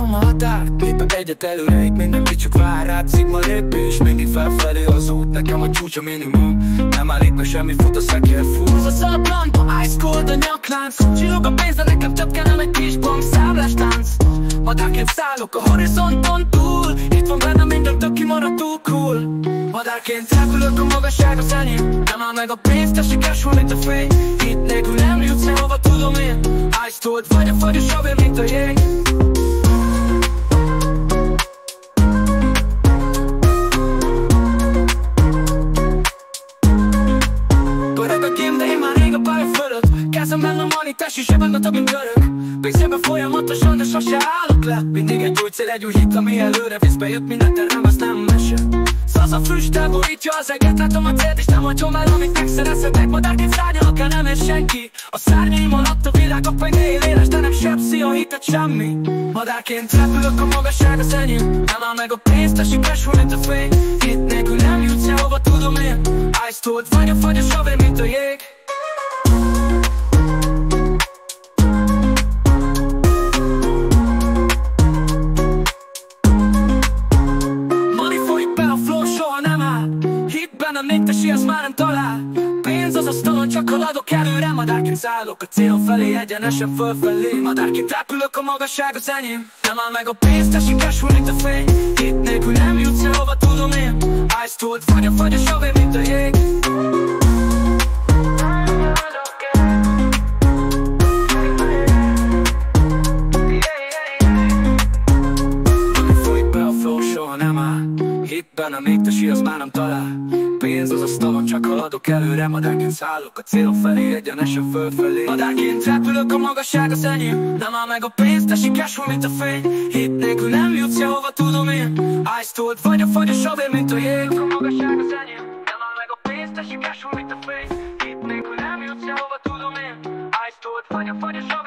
Látom a határt, lépek egyet előre, itt mindenki csak vár rád. Szigma lépés, mindig felfelé az út, nekem a csúcs a minimum. Nem állít meg semmi, fut a szekér fut. Ez a szalaplampa, ice cold a nyaklánc. Csillog a pénz, de nekem több kell, nem egy kis bank számlástánc. Madárként szállok a horizonton túl, itt van bennem minden, tök kimarad túl cool. Madárként repülök, a magasság az enyém. Nem áll meg a pénz, te sikeres, mint a fény. Itt nélkül nem jutsz sehova, tudom én. Ice cold vagy a fagyos savér, mint a jég. Pörög a game, de én már rég a pálya fölött. Kezemben a money, tesi zsebben a többint görög. Pénzében folyamatosan, de sose állok le. Mindig egy új cél, egy új hit, ami előre visz. Bejött minden terem, az nem mese. Szasz a füst, elborítja az eget. Látom a célt és nem hagyom el, amit megszerezhetek. Madárként szárnyalok el, nem ér senki. A szárnyaim alatt a világ a pengél éles, de nem sepszi a hitet semmi. Madárként repülök, a magasság az enyém. Nem áll meg a pénz, te sikeres, mint a fény. Itt nélkül nem jutsz sehova, tudom én. Ice cold vagy a fagyos savér, mint a jég. Nem néptesi, az már nem talál. Pénz az asztalon, csak haladok előre. Madárként szállok a célom felé, egyenesen fölfelé. Madárként repülök, a magasság az enyém. Nem áll meg a pénz, te sikeres, mint a fény. Itt nélkül nem jutsz sehova, tudom én. Ice cold vagy a fagyos savér, mint a jég. Folyik be a flow, soha nem áll. Hitben a néptesi, az már nem talál. Pénz az asztalon, csak haladok előre. Madárként szállok a célom felé, egyenesen fölfelé. Madárként repülök, a magasság az enyém. Nem áll meg a pénz, te sikeres, mint a fény. Hit nélkül nem jutsz sehova, tudom én. Ice cold vagy a fagyos savér, mint a jég. A magasság az enyém. Nem áll meg a pénz, te sikeres, mint a fény. Hit nélkül nem jutsz sehova, tudom én. Ice cold vagy a fagyos savér.